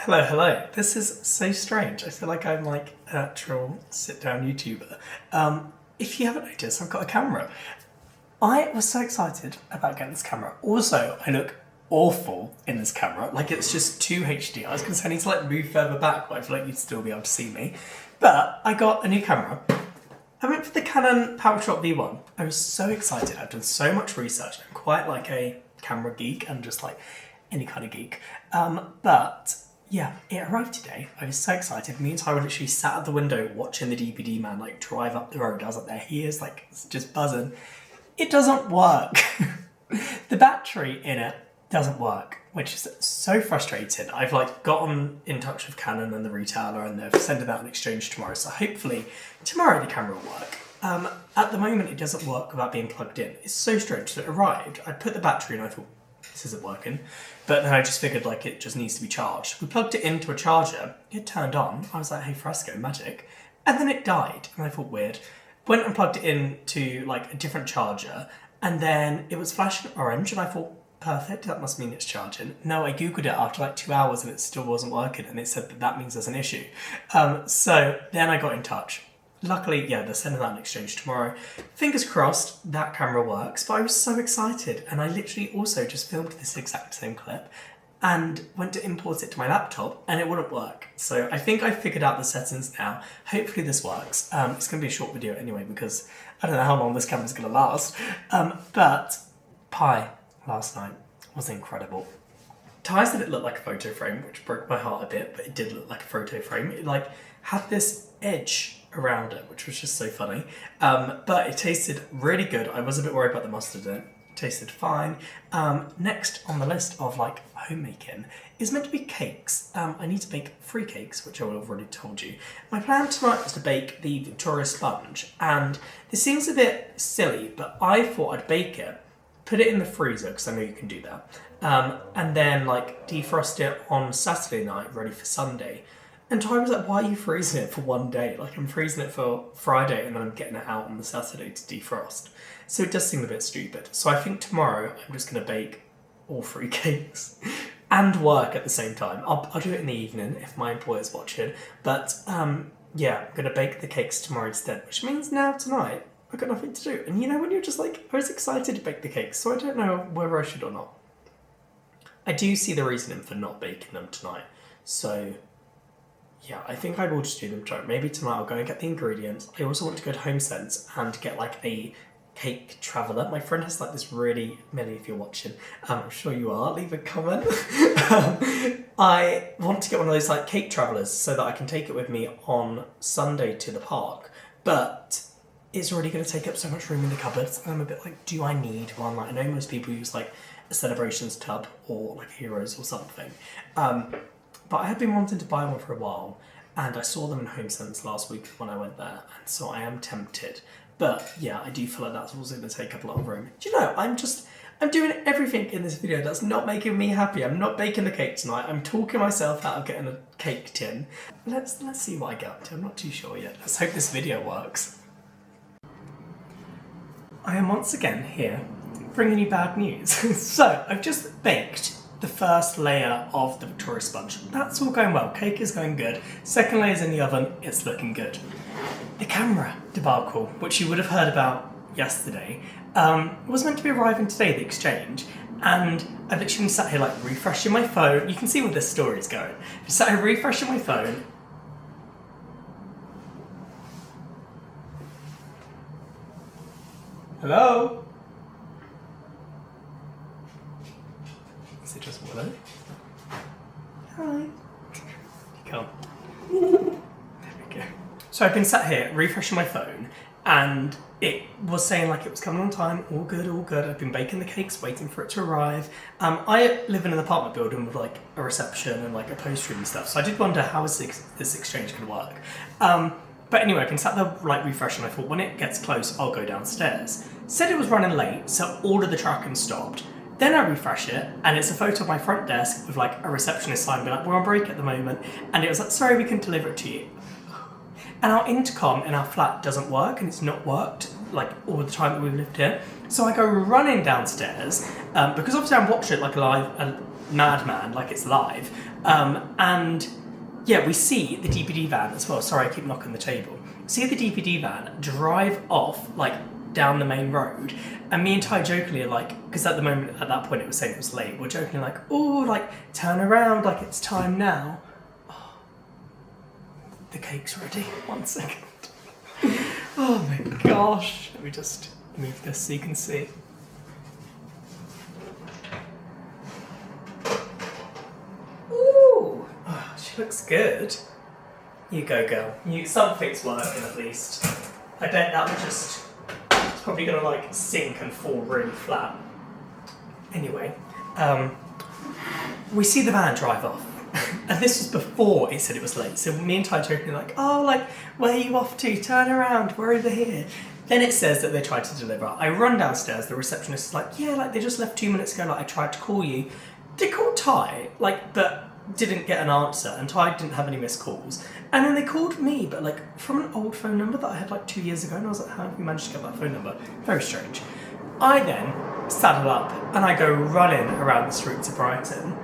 Hello, hello. This is so strange. I feel like I'm like an actual sit-down YouTuber. If you haven't noticed, I've got a camera. I was so excited about getting this camera. Also, I look awful in this camera. Like, it's just too HD. I was going to say I need to like move further back, but I feel like you'd still be able to see me. But I got a new camera. I went for the Canon PowerShot V1. I was so excited. I've done so much research. I'm quite like a camera geek and just like any kind of geek. But yeah, it arrived today. I was so excited. Me and Ty were literally sat at the window watching the DPD man like drive up the road. I was like, there he is, like just buzzing. It doesn't work. The battery in it doesn't work, which is so frustrating. I've like gotten in touch with Canon and the retailer and they're sending out an exchange tomorrow. So hopefully tomorrow the camera will work. At the moment it doesn't work without being plugged in. It's so strange. So it arrived, I put the battery in, I thought, this isn't working. But then I just figured like it just needs to be charged. We plugged it into a charger, it turned on. I was like, hey fresco, magic. And then it died, and I thought weird. Went and plugged it into like a different charger, and then it was flashing orange, and I thought, perfect, that must mean it's charging. No, I googled it after like 2 hours and it still wasn't working, and it said that that means there's an issue. So then I got in touch. Luckily, yeah, they're sending out an exchange tomorrow. Fingers crossed that camera works, but I was so excited, and I literally also just filmed this exact same clip and went to import it to my laptop and it wouldn't work. So I think I figured out the settings now. Hopefully this works. It's gonna be a short video anyway because I don't know how long this camera's gonna last. But pie last night was incredible. Ty said it looked like a photo frame, which broke my heart a bit, but it did look like a photo frame. It like had this edge around it, which was just so funny. But it tasted really good. I was a bit worried about the mustard in it. It tasted fine. Next on the list of like homemaking is meant to be cakes. I need to bake 3 cakes, which I will have already told you. My plan tonight was to bake the Victoria sponge, and this seems a bit silly, but I thought I'd bake it, put it in the freezer, because I know you can do that, and then like defrost it on Saturday night, ready for Sunday. And Ty was like, why are you freezing it for one day? Like, I'm freezing it for Friday and then I'm getting it out on the Saturday to defrost. So it does seem a bit stupid. So I think tomorrow I'm just going to bake all 3 cakes and work at the same time. I'll do it in the evening if my employer's watching. But yeah, I'm going to bake the cakes tomorrow instead, which means now tonight I've got nothing to do. And you know when you're just like, I was excited to bake the cakes, so I don't know whether I should or not. I do see the reasoning for not baking them tonight. So yeah, I think I will just do them tomorrow. Maybe tonight I'll go and get the ingredients. I also want to go to HomeSense and get like a cake traveller. My friend has like this really, Millie, if you're watching, I'm sure you are, leave a comment. I want to get one of those like cake travellers so that I can take it with me on Sunday to the park. But it's already going to take up so much room in the cupboards. And I'm a bit like, do I need one? Like, I know most people use like a Celebrations tub or like Heroes or something. But I had been wanting to buy one for a while, and I saw them in HomeSense last week when I went there, and so I am tempted. But yeah, I do feel like that's also going to take up a lot of room. Do you know, I'm doing everything in this video that's not making me happy. I'm not baking the cake tonight. I'm talking myself out of getting a cake tin. Let's see what I get up to. I'm not too sure yet. Let's hope this video works. I am once again here bringing you bad news. So I've just baked the first layer of the Victoria sponge. That's all going well. Cake is going good. Second layer's in the oven. It's looking good. The camera debacle, which you would have heard about yesterday, was meant to be arriving today, the exchange, and I've literally sat here like refreshing my phone. You can see where this story is going. I've sat here refreshing my phone. Hello? Is it just Willow? Hi. You can't. There we go. So I've been sat here refreshing my phone, and it was saying like it was coming on time, all good, all good. I've been baking the cakes, waiting for it to arrive. I live in an apartment building with like a reception and like a post room and stuff, so I did wonder how is this exchange going to work. But anyway, I've been sat there like refreshing. I thought when it gets close, I'll go downstairs. Said it was running late, so all of the tracking stopped. Then I refresh it, and it's a photo of my front desk with like a receptionist sign being like, we're on break at the moment, and it was like, sorry, we can deliver it to you. And our intercom in our flat doesn't work, and it's not worked like all the time that we've lived here. So I go running downstairs, because obviously I'm watching it like a madman, like it's live. And yeah, we see the DPD van as well. Sorry, I keep knocking the table. See the DPD van drive off like down the main road, and me and Ty jokingly are like, because at that point it was saying it was late, we're jokingly like, oh, like turn around, like it's time now. Oh, the cake's ready. 1 second. Oh my gosh. Let me just move this so you can see. Ooh, oh, she looks good. You go, girl. Something's working at least. I bet that would just, it's probably gonna like sink and fall really flat. Anyway, we see the van drive off. And this was before it said it was late. So me and Ty jokingly like, oh, like, where are you off to? Turn around, we're over here. Then it says that they tried to deliver. I run downstairs, the receptionist is like, yeah, like they just left 2 minutes ago, like I tried to call you. They called Ty, like, but didn't get an answer, and Ty didn't have any missed calls. And then they called me, but like from an old phone number that I had like 2 years ago, and I was like, how have you managed to get that phone number? Very strange. I then saddle up and I go running around the streets of Brighton.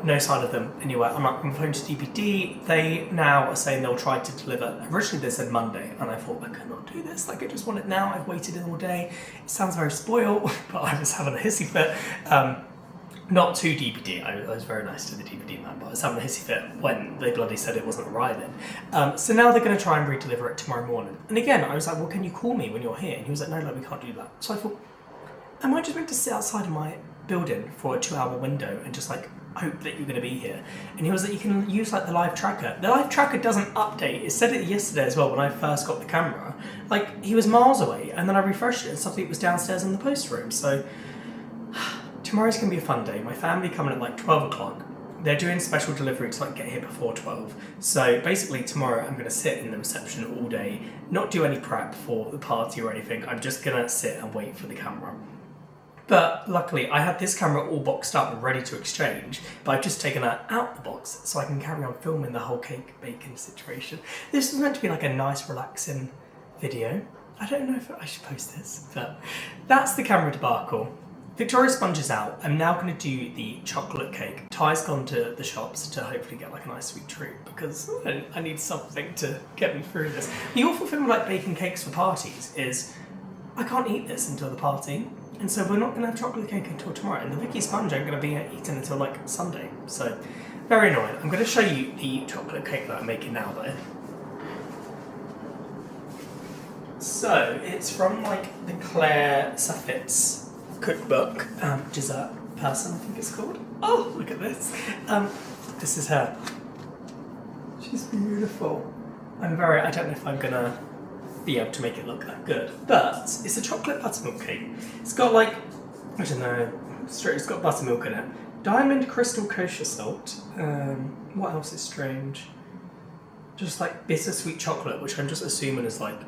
No sign of them anywhere. I'm like, I'm phoned to DPD. They now are saying they'll try to deliver. Originally they said Monday, and I thought, I cannot do this. Like, I just want it now. I've waited in all day. It sounds very spoiled, but I was having a hissy fit. Not to DPD. I was very nice to the DPD man, but I was having a hissy fit when they bloody said it wasn't arriving. So now they're going to try and re-deliver it tomorrow morning. And again, I was like, well, can you call me when you're here? And he was like, no, we can't do that. So I thought, am I just meant to sit outside of my building for a 2-hour window and just like hope that you're going to be here? And he was like, you can use like the live tracker. The live tracker doesn't update. It said it yesterday as well when I first got the camera. Like, he was miles away, and then I refreshed it and suddenly it was downstairs in the post room. So tomorrow's going to be a fun day. My family coming at like 12 o'clock. They're doing special delivery to like get here before 12. So basically tomorrow I'm going to sit in the reception all day, not do any prep for the party or anything. I'm just going to sit and wait for the camera. But luckily I had this camera all boxed up and ready to exchange, but I've just taken that out the box so I can carry on filming the whole cake baking situation. This was meant to be like a nice relaxing video. I don't know if I should post this, but that's the camera debacle. Victoria Sponge is out. I'm now going to do the chocolate cake. Ty's gone to the shops to hopefully get like a nice sweet treat because I need something to get me through this. The awful thing with like baking cakes for parties is I can't eat this until the party. And so we're not going to have chocolate cake until tomorrow. And the Vicky Sponge ain't going to be eaten until like Sunday. So very annoying. I'm going to show you the chocolate cake that I'm making now though. So it's from like the Claire Saffitz cookbook, dessert person I think it's called. Oh, look at this. This is her. She's beautiful. I don't know if I'm going to be able to make it look that good, but it's a chocolate buttermilk cake. It's got like, I don't know, it's got buttermilk in it. Diamond crystal kosher salt. What else is strange? Just like bittersweet chocolate, which I'm just assuming is like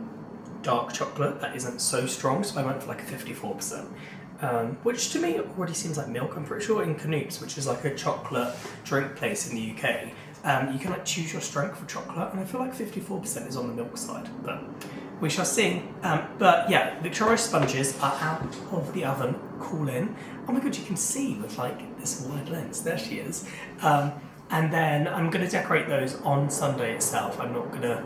dark chocolate that isn't so strong, so I went for like a 54%. Which to me already seems like milk. I'm pretty sure in Canoops, which is like a chocolate drink place in the UK, you can like choose your strength for chocolate, and I feel like 54% is on the milk side, but we shall see. But yeah, Victoria sponges are out of the oven, cooling. Oh my god, you can see with like this wide lens. There she is. And then I'm going to decorate those on Sunday itself. I'm not going to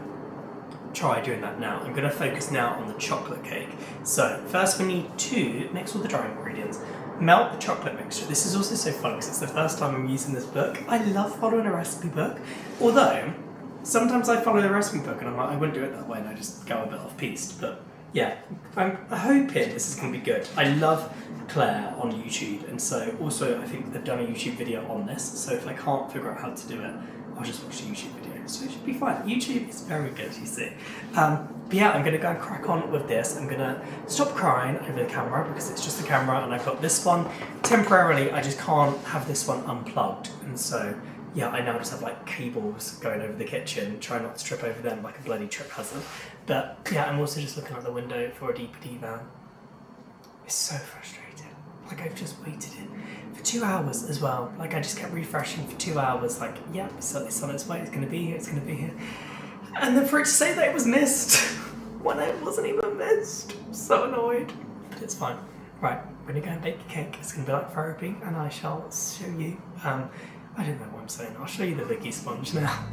try doing that now. I'm going to focus now on the chocolate cake. So first we need to mix all the dry ingredients. Melt the chocolate mixture. This is also so fun because it's the first time I'm using this book. I love following a recipe book, although sometimes I follow the recipe book and I'm like, I wouldn't do it that way, and I just go a bit off-piste. But yeah, I'm hoping this is going to be good. I love Claire on YouTube, and so also I think they've done a YouTube video on this, so if I can't figure out how to do it, I'll just watch the YouTube video, so it should be fine. YouTube is very good, you see. But yeah, I'm going to go and crack on with this. I'm going to stop crying over the camera because it's just the camera, and I've got this one. Temporarily, I just can't have this one unplugged, and so yeah, I now just have like cables going over the kitchen, try not to trip over them like a bloody trip hazard. But yeah, I'm also just looking out the window for a DPD van. It's so frustrating. Like, I've just waited for 2 hours as well. Like, I just kept refreshing for 2 hours. Like, yeah, it's on its way. It's going to be here. It's going to be here. And then for it to say that it was missed when it wasn't even missed. I'm so annoyed. But it's fine. Right, I'm going to go and bake a cake. It's going to be like therapy, and I shall show you. I I don't know what I'm saying. I'll show you the Vicky sponge now.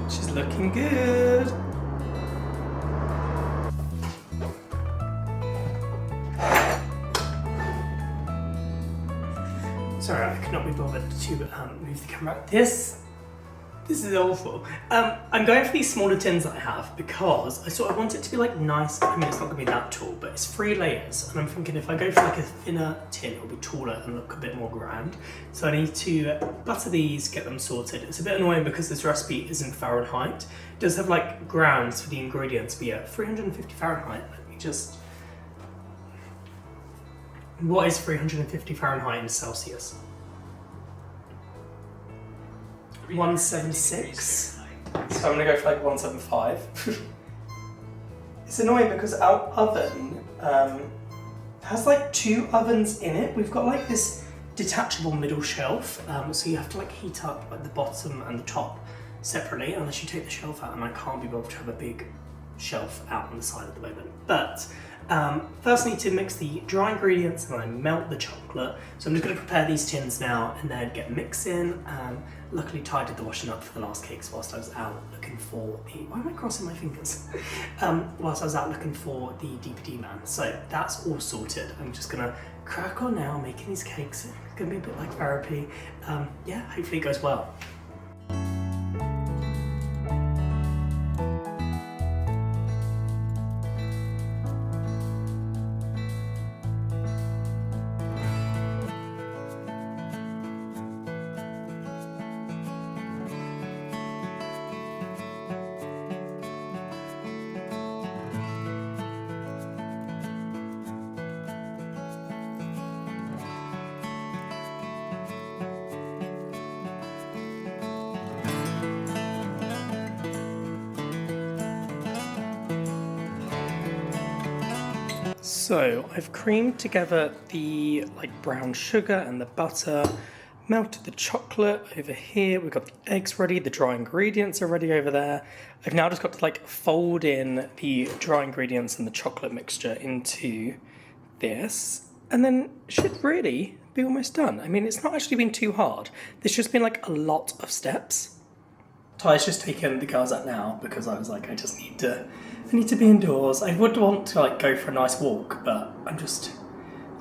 She's looking good. Sorry, I could not be bothered to move the camera. This is awful. I'm going for these smaller tins that I have because I sort of want it to be like nice. I mean, it's not gonna be that tall, but it's 3 layers. And I'm thinking if I go for like a thinner tin, it'll be taller and look a bit more grand. So I need to butter these, get them sorted. It's a bit annoying because this recipe isn't Fahrenheit. It does have like grams for the ingredients, but yeah, 350 Fahrenheit. Let me just... What is 350 Fahrenheit in Celsius? 176. So I'm gonna go for like 175. It's annoying because our oven has like 2 ovens in it. We've got like this detachable middle shelf, so you have to like heat up like the bottom and the top separately unless you take the shelf out, and I can't be bothered to have a big shelf out on the side at the moment. But first I need to mix the dry ingredients and then I melt the chocolate. So I'm just going to prepare these tins now and then get mixing. Luckily Ty did the washing up for the last cakes whilst I was out looking for the... Why am I crossing my fingers? Whilst I was out looking for the DPD man. So that's all sorted. I'm just going to crack on now making these cakes. It's going to be a bit like therapy. Yeah, hopefully it goes well. So I've creamed together the brown sugar and the butter, melted the chocolate over here, we've got the eggs ready, the dry ingredients are ready over there. I've now just got to fold in the dry ingredients and the chocolate mixture into this, and then it should really be almost done. I mean, it's not actually been too hard. There's just been a lot of steps. Ty's just taken the girls out now because I was like, I need to be indoors. I would want to go for a nice walk, but I'm just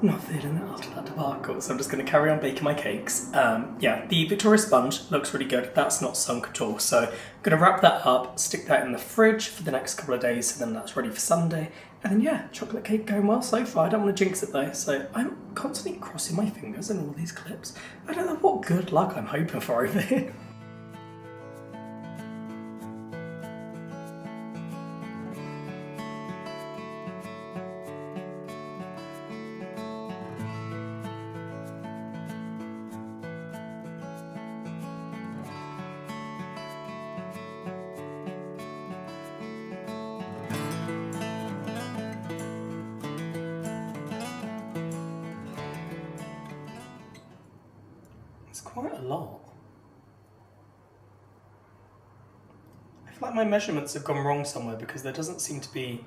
not feeling it after that debacle. So I'm just going to carry on baking my cakes. Yeah, the Victoria sponge looks really good. That's not sunk at all. So I'm going to wrap that up, stick that in the fridge for the next couple of days, so then that's ready for Sunday. And then yeah, chocolate cake going well so far. I don't want to jinx it though, so I'm constantly crossing my fingers in all these clips. I don't know what good luck I'm hoping for over here. It's quite a lot. I feel like my measurements have gone wrong somewhere because there doesn't seem to be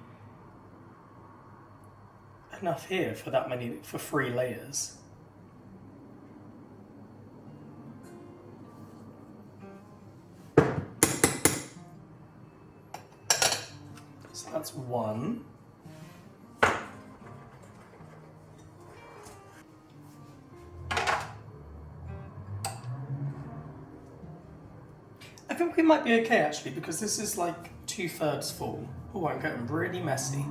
enough here for that many, for 3 layers. So that's 1. I think we might be okay actually, because this is 2/3 full. Oh, I'm getting really messy.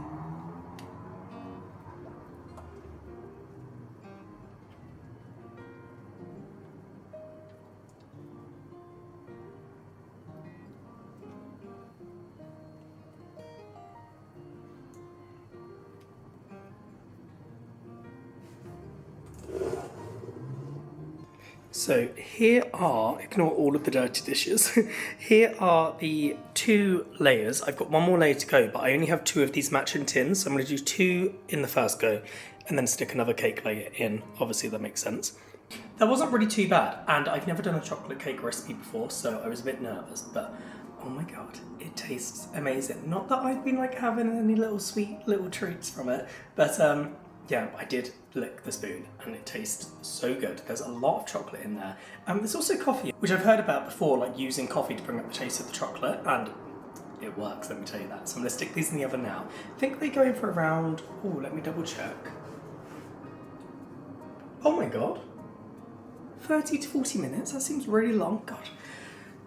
So here are, ignore all of the dirty dishes, here are the 2 layers. I've got 1 more layer to go, but I only have 2 of these matching tins, so I'm going to do 2 in the first go, and then stick another cake layer in. Obviously that makes sense. That wasn't really too bad, and I've never done a chocolate cake recipe before, so I was a bit nervous, but Oh my god, it tastes amazing. Not that I've been like having any little sweet little treats from it, but yeah, I did lick the spoon and it tastes so good. There's a lot of chocolate in there. There's also coffee, which I've heard about before, like using coffee to bring up the taste of the chocolate, and it works, let me tell you that. So I'm gonna stick these in the oven now. I think they go in for around, oh, let me double check. Oh my god. 30 to 40 minutes, that seems really long. God,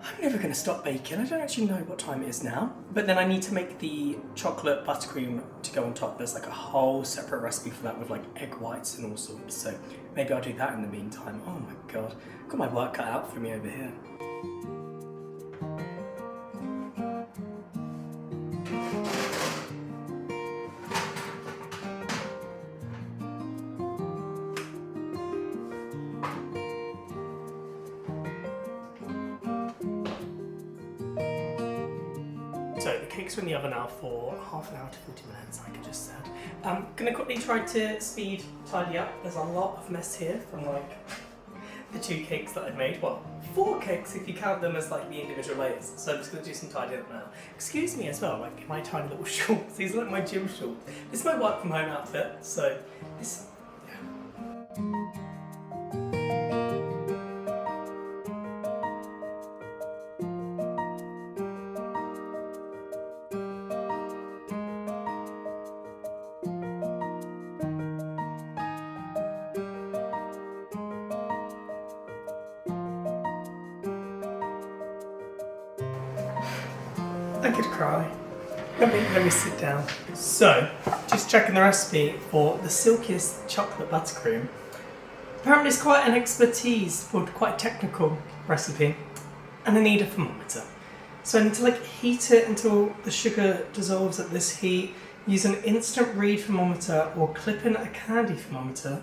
I'm never going to stop baking. I don't actually know what time it is now. But then I need to make the chocolate buttercream to go on top. There's like a whole separate recipe for that with like egg whites and all sorts. So maybe I'll do that in the meantime. Oh my god, I've got my work cut out for me over here. So the cakes are in the oven now for half an hour to 40 minutes, like I just said. I'm gonna quickly try to speed tidy up. There's a lot of mess here from like the 2 cakes that I've made. Well, 4 cakes if you count them as like the individual layers. So I'm just gonna do some tidying up now. Excuse me as well, like in my tiny little shorts. These are like my gym shorts. This is my work from home outfit, so this, yeah. I could cry. Let me sit down. So, just checking the recipe for the silkiest chocolate buttercream. Apparently it's quite an expertise, or quite a technical recipe, and I need a thermometer. So I need to like heat it until the sugar dissolves at this heat, use an instant read thermometer or clip in a candy thermometer,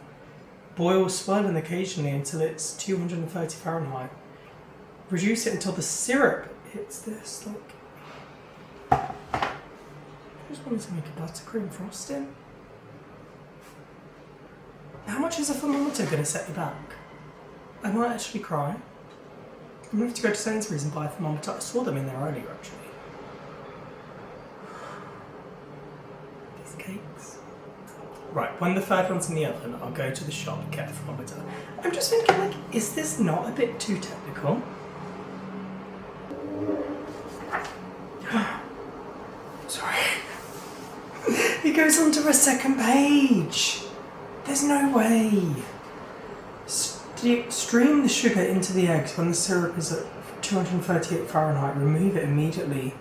boil swirling occasionally until it's 230 Fahrenheit. Reduce it until the syrup hits this, like, I just wanted to make a buttercream frosting. How much is a thermometer going to set you back? I might actually cry. I'm going to have to go to Sainsbury's and buy a thermometer. I saw them in there earlier actually. These cakes. Right, when the third one's in the oven, I'll go to the shop and get a thermometer. I'm just thinking, like, is this not a bit too technical? Sorry. It goes on to a second page. There's no way. Stream the sugar into the eggs when the syrup is at 238 Fahrenheit. Remove it immediately.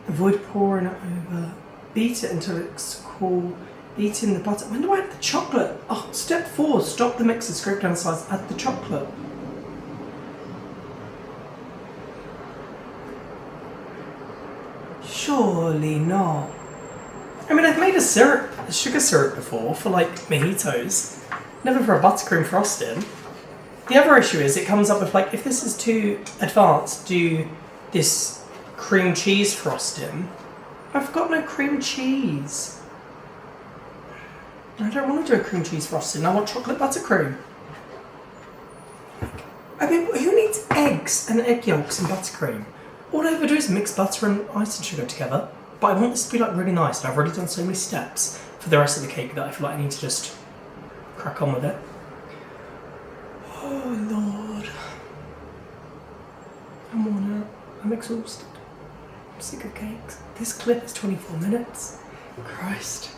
Avoid pouring it over. Beat it until it's cool. Beat in the butter. When do I add the chocolate? Oh, step 4. Stop the mixer, scrape down the sides, add the chocolate. Surely not. I mean, I've made a sugar syrup before for like mojitos, never for a buttercream frosting. The other issue is it comes up with like, if this is too advanced, do this cream cheese frosting. I've got no cream cheese. I don't want to do a cream cheese frosting, I want chocolate buttercream. I mean, who needs eggs and egg yolks and buttercream? All I ever do is mix butter and icing sugar together. But I want this to be like really nice, and I've already done so many steps for the rest of the cake that I feel like I need to just crack on with it. Oh Lord. I'm worn out. I'm exhausted. I'm sick of cakes. This clip is 24 minutes. Christ.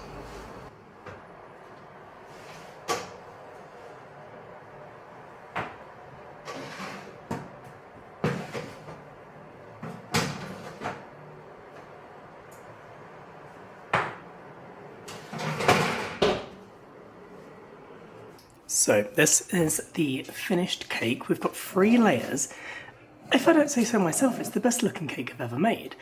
So this is the finished cake. We've got 3 layers. If I don't say so myself, it's the best looking cake I've ever made.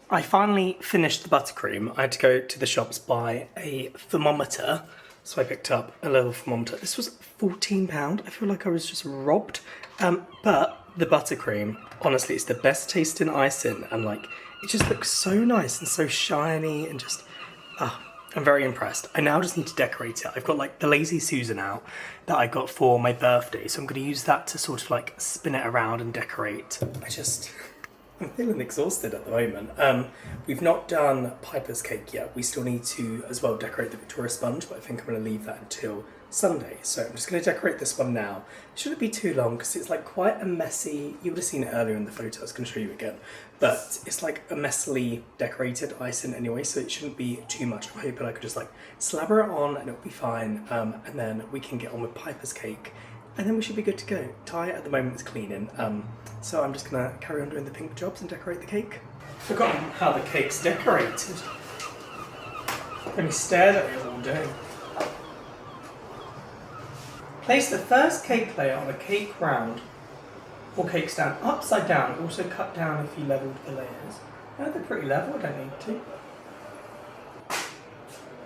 I finally finished the buttercream. I had to go to the shops, buy a thermometer. So I picked up a little thermometer. This was £14. I feel like I was just robbed. But the buttercream, honestly, it's the best tasting icing. And like, it just looks so nice and so shiny and just, I'm very impressed. I now just need to decorate it. I've got like the Lazy Susan out that I got for my birthday. So I'm going to use that to sort of like spin it around and decorate. I'm feeling exhausted at the moment. We've not done Piper's cake yet. We still need to as well decorate the Victoria sponge, but I think I'm going to leave that until Sunday. So I'm just going to decorate this one now. It shouldn't be too long because it's like quite a messy, you would have seen it earlier in the photo, I was going to show you again, but it's like a messily decorated icing anyway, so it shouldn't be too much. I'm hoping I could just like slabber it on and it'll be fine, and then we can get on with Piper's cake. And then we should be good to go. Ty at the moment is cleaning, so I'm just gonna carry on doing the pink jobs and decorate the cake. Forgotten how the cake's decorated. I've only stared at it all day. Place the first cake layer on a cake round or cake stand upside down. Also cut down if you levelled the layers. No, they're pretty level, I don't need to.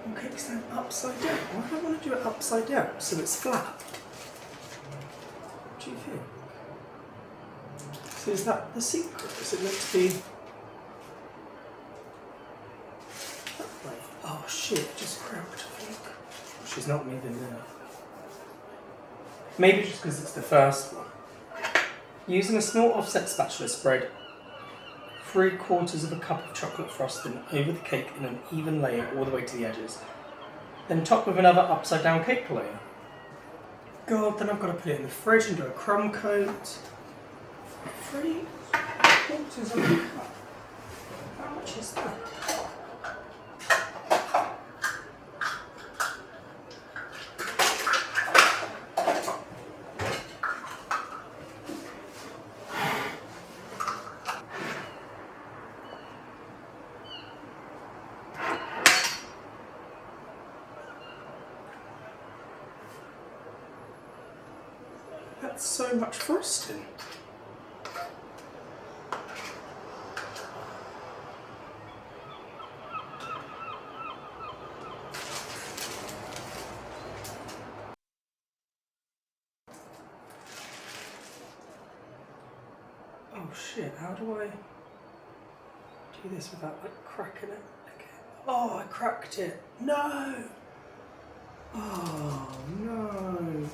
Or cake stand upside down. Why do I want to do it upside down? So it's flat. What do you think? So is that the secret? Is it meant to be that way? Oh shit, it just cracked, I think. She's not moving now. Maybe just because it's the first one. Using a small offset spatula, spread 3/4 cup of chocolate frosting over the cake in an even layer all the way to the edges. Then top with another upside down cake layer. God, then I've got to put it in the fridge and do a crumb coat. 3/4 cup. How much is that? That's so much frosting. Oh shit, how do I do this without like cracking it again? Oh, I cracked it. No! Oh no.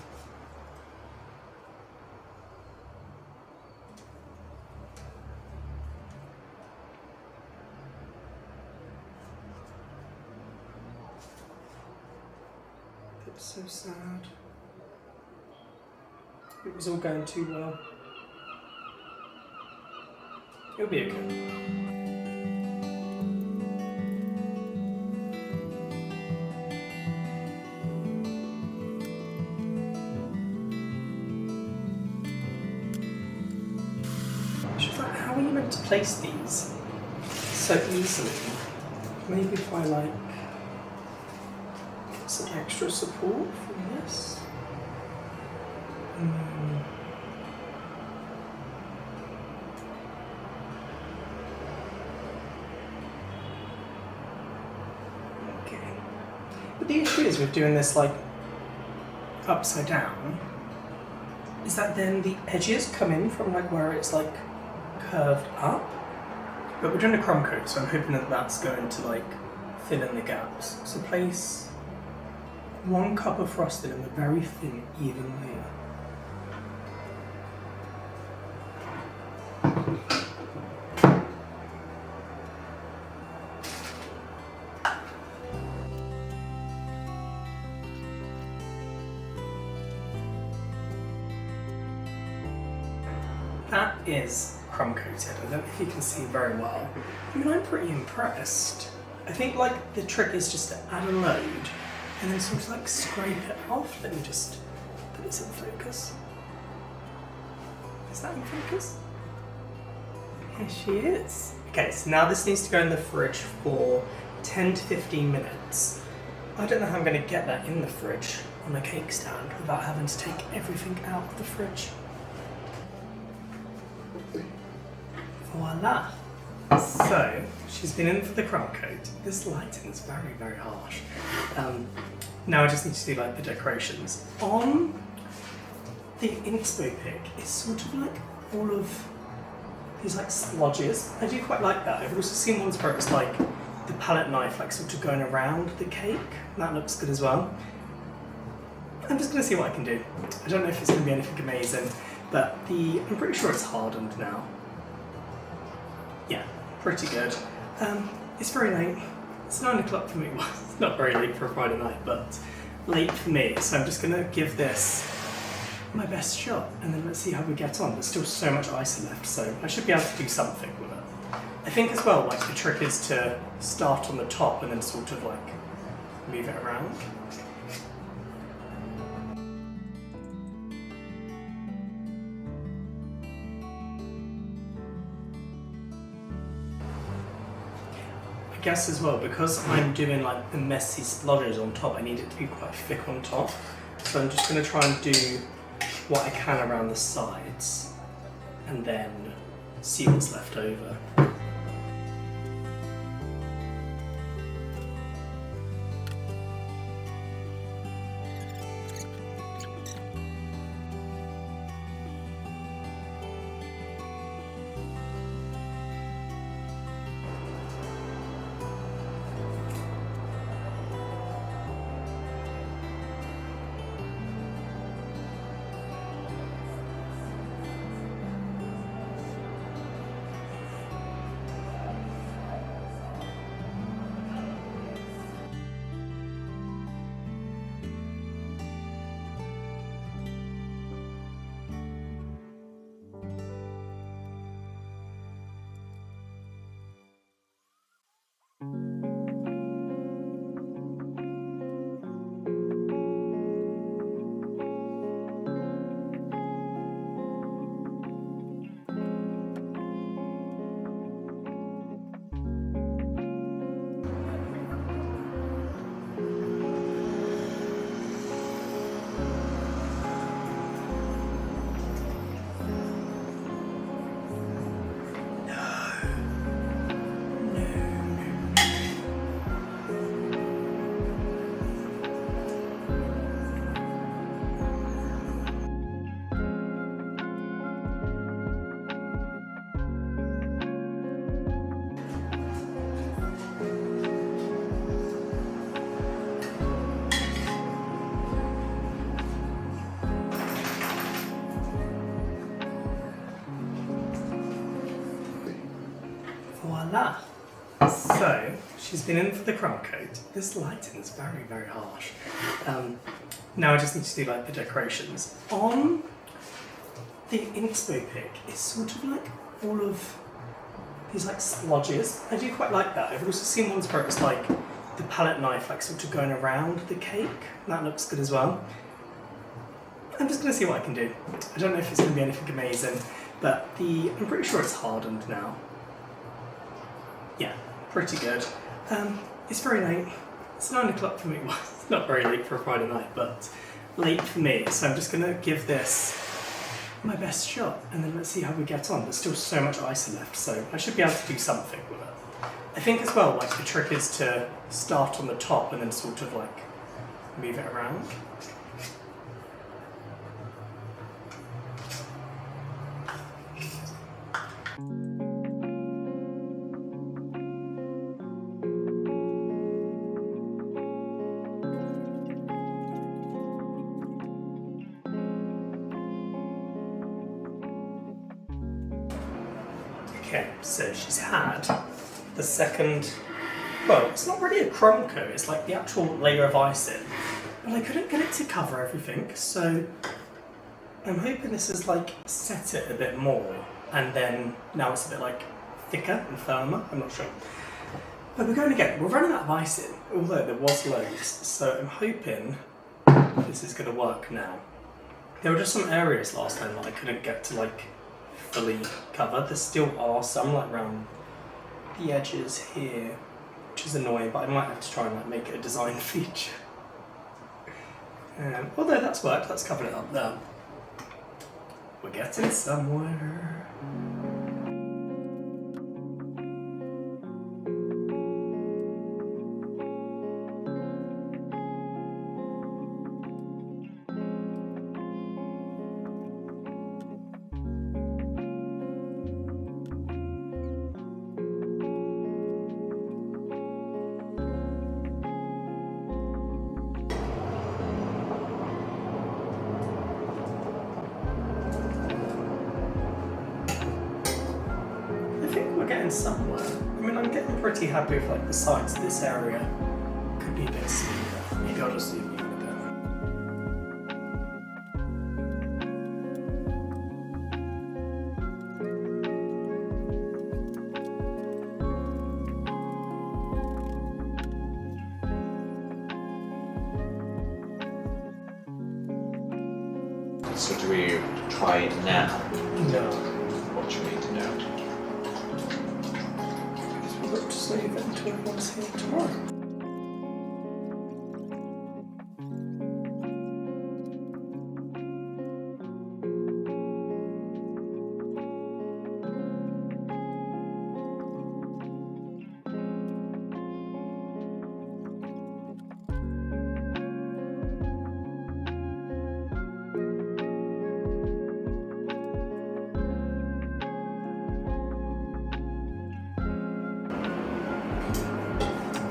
That's so sad. It was all going too well. It'll be okay. She's like, how are you meant to place these so easily? Maybe if I like get some extra support from this. But the issue is with doing this like upside down, is that then the edges come in from like where it's like curved up. But we're doing a crumb coat, so I'm hoping that that's going to like fill in the gaps. So place 1 cup of frosting in the very thin, even layer. That is crumb coated. I don't know if you can see very well. I mean, I'm pretty impressed. I think like the trick is just to add a load and then sort of like scrape it off. Let me just put this in focus. Is that in focus? Here she is. Okay, so now this needs to go in the fridge for 10 to 15 minutes. I don't know how I'm going to get that in the fridge on a cake stand without having to take everything out of the fridge. Voila! So, she's been in for the crumb coat. This lighting is very, very harsh. Now I just need to do like the decorations. On the inspo pic, it's sort of like all of these like splodges. I do quite like that. I've also seen ones where it's like the palette knife like sort of going around the cake. That looks good as well. I'm just going to see what I can do. I don't know if it's going to be anything amazing, but I'm pretty sure it's hardened now. pretty good. It's very late. It's 9 o'clock for me. Well, it's not very late for a Friday night, but late for me. So I'm just gonna give this my best shot, and then let's see how we get on. There's still so much icing left, so I should be able to do something with it. I think as well, like the trick is to start on the top and then sort of like move it around. I guess as well, because I'm doing like the messy splodges on top, I need it to be quite thick on top. So I'm just going to try and do what I can around the sides and then see what's left over. Voila! So, she's been in for the crumb coat. This lighting is very, very harsh. Now I just need to do like the decorations. On the inspo pic, it's sort of like all of these like splodges. I do quite like that. I've also seen ones where it's like the palette knife like sort of going around the cake. That looks good as well. I'm just going to see what I can do. I don't know if it's going to be anything amazing, but I'm pretty sure it's hardened now. Yeah, pretty good. It's very late. It's 9 o'clock for me. Well, it's not very late for a Friday night, but late for me. So I'm just going to give this my best shot, and then let's see how we get on. There's still so much icing left, so I should be able to do something with it. I think as well, like the trick is to start on the top and then sort of like move it around. Okay, so she's had the second, well, it's not really a crumb coat, it's like the actual layer of icing, but I couldn't get it to cover everything, so I'm hoping this has like set it a bit more, and then now it's a bit like thicker and firmer, I'm not sure. But we're going again, we're running out of icing, although there was loads, so I'm hoping this is going to work now. There were just some areas last time that I couldn't get to like fully cover. There still are some like around the edges here, which is annoying, but I might have to try and like make it a design feature. Although that's worked, that's covered it up there. We're getting somewhere. Getting somewhere. I'm getting pretty happy with like the sides. This area could be a bit smoother. Maybe I'll just leave you in a bit. So do we try it now? No. What do you mean now? We'll look to save it until everyone's here tomorrow.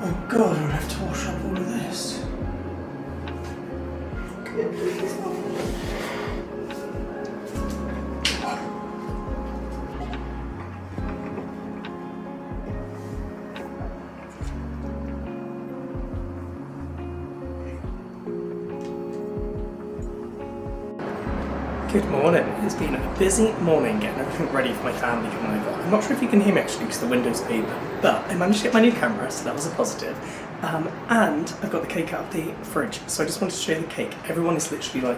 Oh god, I'm gonna have to wash up all of this. Good morning. It's been a busy morning getting everything ready for my family coming over. I'm not sure if you can hear me actually because the window's open, but I managed to get my new camera, so that was a positive. And I've got the cake out of the fridge, so I just wanted to show you the cake. Everyone is literally like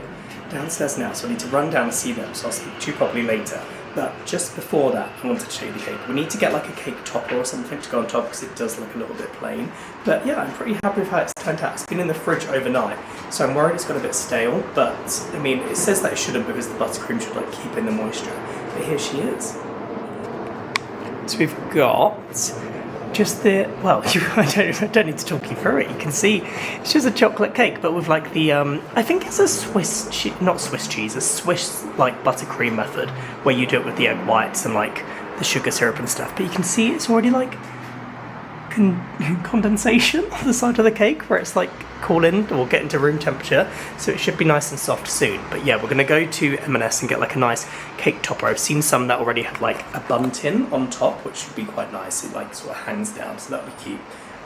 downstairs now, so I need to run down and see them, so I'll speak to you properly later. But just before that, I wanted to show you the cake. We need to get like a cake topper or something to go on top because it does look a little bit plain. But yeah, I'm pretty happy with how it's turned out. It's been in the fridge overnight, so I'm worried it's got a bit stale, but I mean, it says that it shouldn't because the buttercream should like keep in the moisture. But here she is. So we've got just the, well, I don't need to talk you through it. You can see it's just a chocolate cake, but with like the, I think it's a Swiss, not Swiss cheese, a Swiss like buttercream method where you do it with the egg whites and like the sugar syrup and stuff. But you can see it's already like condensation on the side of the cake where it's like cooling or getting to room temperature, so it should be nice and soft soon. But yeah, we're gonna go to M&S and get like a nice cake topper. I've seen some that already have like a bun tin on top, which would be quite nice. It like sort of hangs down, so that would be cute.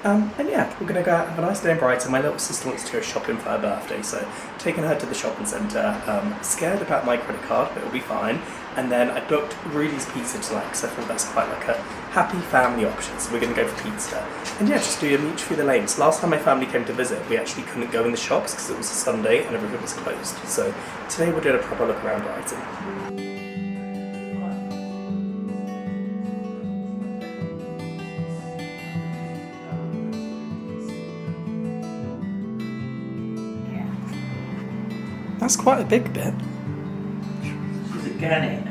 And yeah, we're gonna go out and have a nice day in Brighton. My little sister wants to go shopping for her birthday, so taking her to the shopping centre. Scared about my credit card, but it'll be fine. And then I booked Rudy's Pizza tonight because I thought that's quite like a happy family option, so we're gonna go for pizza. And yeah, just do a mooch through the lanes. Last time my family came to visit, we actually couldn't go in the shops because it was a Sunday and everything was closed. So today we're doing a proper look around Brighton. That's quite a big bit. Is it getting it?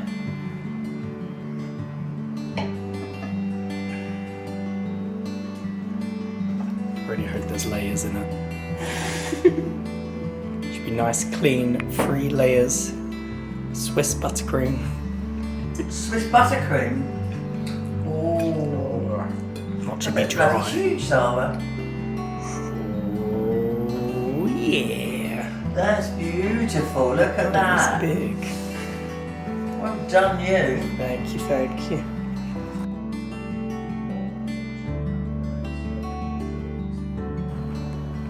Really hope there's layers in it. Should be nice, clean, 3 layers. Swiss buttercream. Swiss buttercream? Oh, Not to a be bit bloody dry. huge, Sarah. Oh yeah. That's beautiful. Look at That's that. big. Well done, you. Thank you, thank you.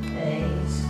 Please.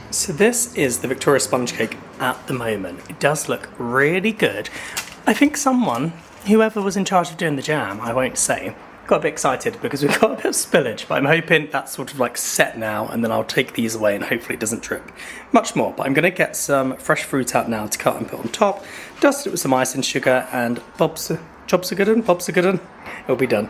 So this is the Victoria sponge cake at the moment. It does look really good. I think someone, whoever was in charge of doing the jam, I won't say, got a bit excited because we've got a bit of spillage, but I'm hoping that's sort of like set now, and then I'll take these away and hopefully it doesn't drip much more. But I'm gonna get some fresh fruit out now to cut and put on top, dust it with some ice and sugar, and jobs are good un, it'll be done.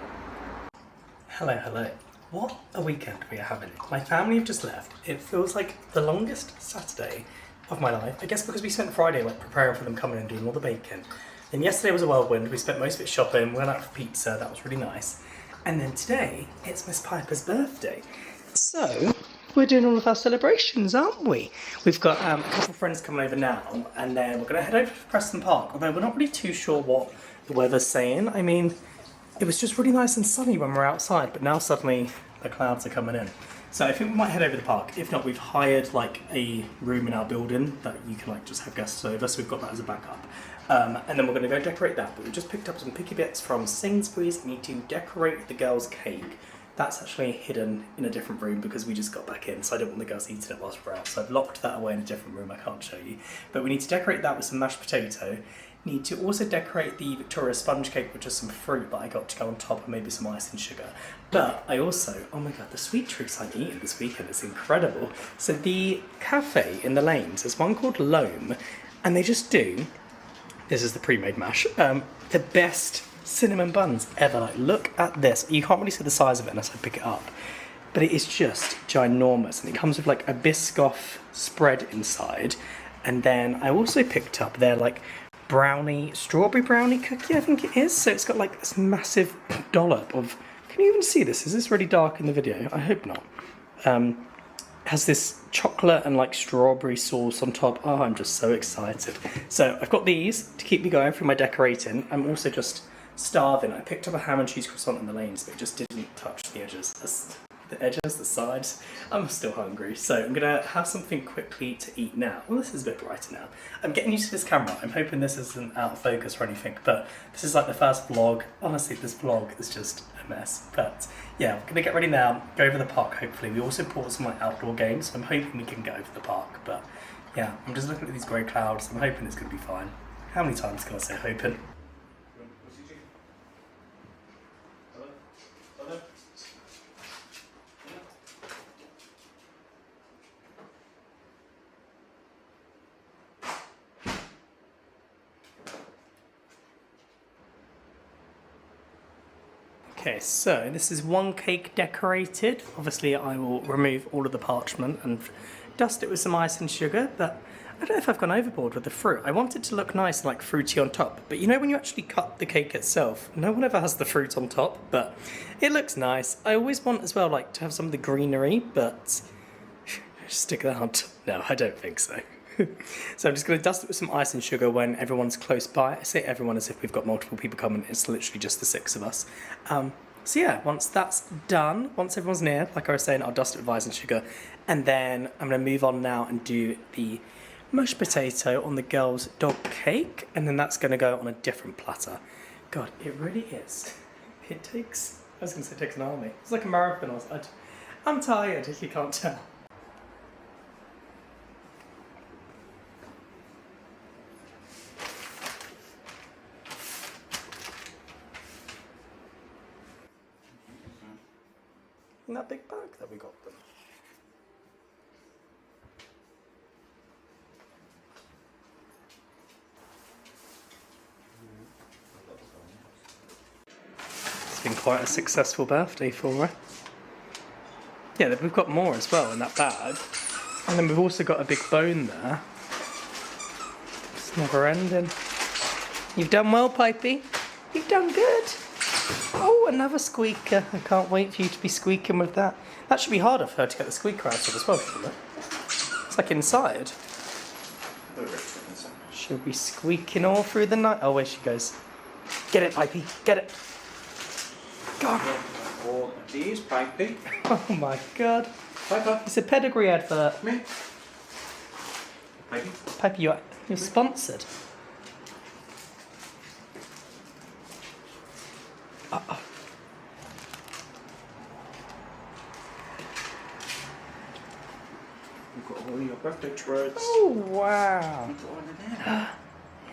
Hello, hello. What a weekend we are having. My family have just left. It feels like the longest Saturday of my life. I guess because we spent Friday like preparing for them coming and doing all the baking. Then yesterday was a whirlwind. We spent most of it shopping, went out for pizza, that was really nice. And then today, it's Miss Piper's birthday. So, we're doing all of our celebrations, aren't we? We've got a couple of friends coming over now, and then we're going to head over to Preston Park, although we're not really too sure what the weather's saying. I mean, it was just really nice and sunny when we were outside, but now suddenly the clouds are coming in. So I think we might head over to the park. If not, we've hired like a room in our building that you can like just have guests over, so we've got that as a backup. And then we're going to go decorate that. But we just picked up some picky bits from Sainsbury's. We need to decorate the girls' cake. That's actually hidden in a different room because we just got back in, so I don't want the girls eating it whilst we're out. So I've locked that away in a different room, I can't show you. But we need to decorate that with some mashed potato. Need to also decorate the Victoria sponge cake with just some fruit that I got to go on top and maybe some ice and sugar. But I also, oh my god, the sweet treats I'm eating this weekend is incredible. So the cafe in the lanes, there's one called Loam, and they just do, this is the pre-made mash, the best cinnamon buns ever. Like, look at this. You can't really see the size of it unless I pick it up, but it is just ginormous, and it comes with like a Biscoff spread inside. And then I also picked up their like strawberry brownie cookie, I think it is. So it's got like this massive dollop of, can you even see this? Is this really dark in the video? I hope not. Has this chocolate and like strawberry sauce on top. Oh, I'm just so excited. So I've got these to keep me going through my decorating. I'm also just starving. I picked up a ham and cheese croissant in the lanes, but it just didn't touch the edges. The sides. I'm still hungry, so I'm gonna have something quickly to eat now. Well, this is a bit brighter now. I'm getting used to this camera. I'm hoping this isn't out of focus or anything, but this is like the first vlog. Honestly, this vlog is just a mess. But yeah, I'm gonna get ready now, go over the park hopefully. We also bought some like outdoor games, so I'm hoping we can get over the park. But yeah, I'm just looking at these grey clouds. I'm hoping it's gonna be fine. How many times can I say hoping? Okay, so this is one cake decorated. Obviously I will remove all of the parchment and dust it with some ice and sugar, but I don't know if I've gone overboard with the fruit. I want it to look nice and like fruity on top, but you know when you actually cut the cake itself, no one ever has the fruit on top, but it looks nice. I always want as well like to have some of the greenery, but stick that on top. No, I don't think so. So I'm just going to dust it with some ice and sugar when everyone's close by. I say everyone as if we've got multiple people coming. It's literally just the 6 of us. So yeah, once that's done, once everyone's near, like I was saying, I'll dust it with ice and sugar. And then I'm going to move on now and do the mashed potato on the girls' dog cake. And then that's going to go on a different platter. God, it really is. It takes, I was going to say it takes an army. It's like a marathon. I'm tired, if you can't tell. In that big bag that we got them. It's been quite a successful birthday for her. Yeah, we've got more as well in that bag. And then we've also got a big bone there. It's never ending. You've done well, Pipey. You've done good. Oh, another squeaker. I can't wait for you to be squeaking with that. That should be harder for her to get the squeaker out of as well, shouldn't it? It's like inside. She'll be squeaking all through the night. Oh, where she goes. Get it, Pipey. Get it. Go on. All these, Pipey. Oh my god. Piper. It's a pedigree advert. Me. Pipey. Pipey, you're sponsored. Uh-oh. You've got all your birthday treats. Oh, wow. You've got all of them.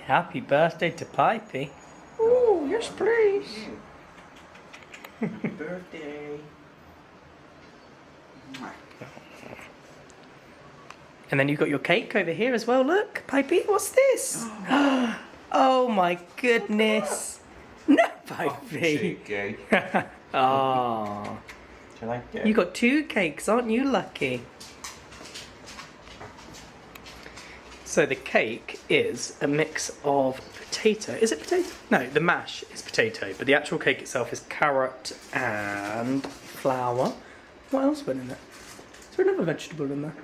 Happy birthday to Pipey. Oh, yes, please. Happy birthday. And then you've got your cake over here as well. Look, Pipey, what's this? Oh, my goodness. No, Pipey. Cheeky. Oh. Do you like it? You got 2 cakes, aren't you lucky? So the cake is a mix of potato. Is it potato? No, the mash is potato, but the actual cake itself is carrot and flour. What else went in it? Is there another vegetable in there?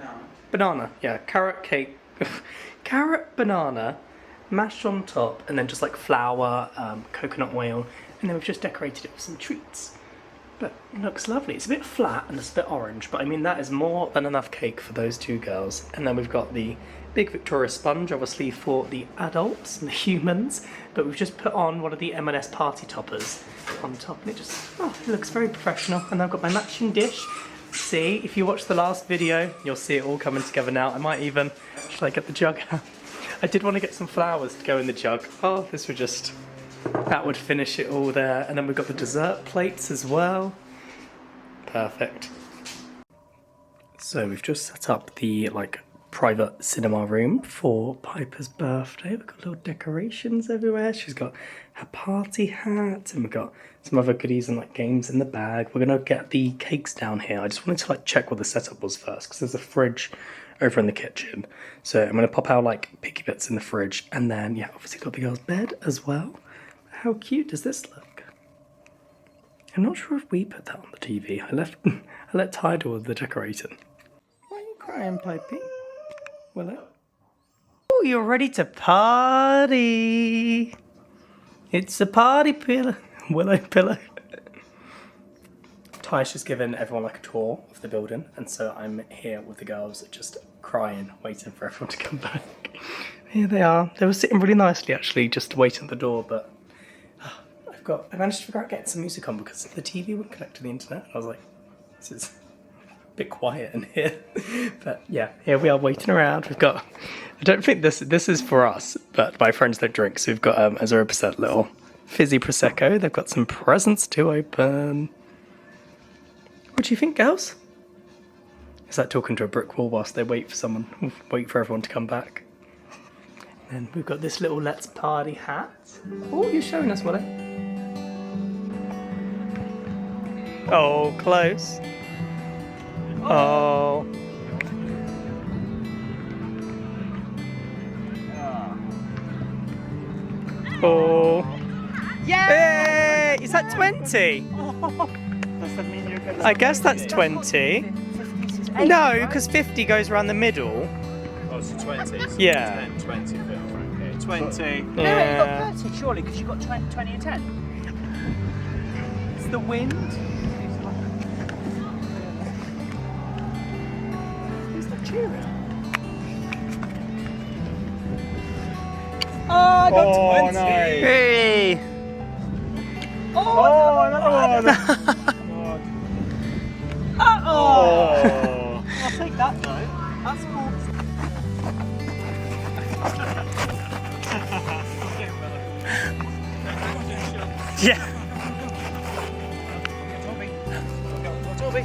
Banana. Yeah, carrot cake. Carrot, banana, mashed on top, and then just like flour, coconut oil, and then we've just decorated it with some treats. But it looks lovely. It's a bit flat and it's a bit orange, but I mean that is more than enough cake for those two girls. And then we've got the big Victoria sponge, obviously for the adults and the humans, but we've just put on one of the M&S party toppers on top, and it just, oh, it looks very professional. And I've got my matching dish. See, if you watch the last video, you'll see it all coming together now. I might even, should I get the jug out? I did want to get some flowers to go in the jug. Oh, this would just, that would finish it all there. And then we've got the dessert plates as well. Perfect. So we've just set up the private cinema room for Piper's birthday. We've got little decorations everywhere. She's got her party hat, and we've got some other goodies and games in the bag. We're gonna get the cakes down here. I just wanted to check what the setup was first, because there's a fridge over in the kitchen. So I'm gonna pop out picky bits in the fridge, and then yeah, obviously got the girls' bed as well. How cute does this look? I'm not sure if we put that on the TV. I let Ty do all the decorating. Why are you crying, Pipey? Willow? Oh, you're ready to party. It's a party pillow. Willow pillow. Ty's just given everyone a tour of the building, and so I'm here with the girls just crying, waiting for everyone to come back. Here they are. They were sitting really nicely actually, just waiting at the door, but I managed to figure out getting some music on because the TV wouldn't connect to the internet. I was like, this is a bit quiet in here. But yeah, here we are waiting around. We've got, I don't think this is for us, but my friends don't drink, so we've got a 0% little fizzy Prosecco. They've got some presents to open. What do you think, girls? Is that talking to a brick wall whilst they wait for everyone to come back? And we've got this little Let's Party hat. Oh, you're showing us, Willie. Oh, close. Oh. Oh. Yay! Is that 20? I guess that's 20. No, because 50 goes around the middle. Oh, it's 20. So Yeah. 10, 20, okay. 20. No, wait, you got 30 surely, because you got 20 and 10. It's the wind. Who's that cheering? Oh, I got 20. nice. Hey. Oh, another one. Oh. I'll take that though. That's cool. Yeah. Toby.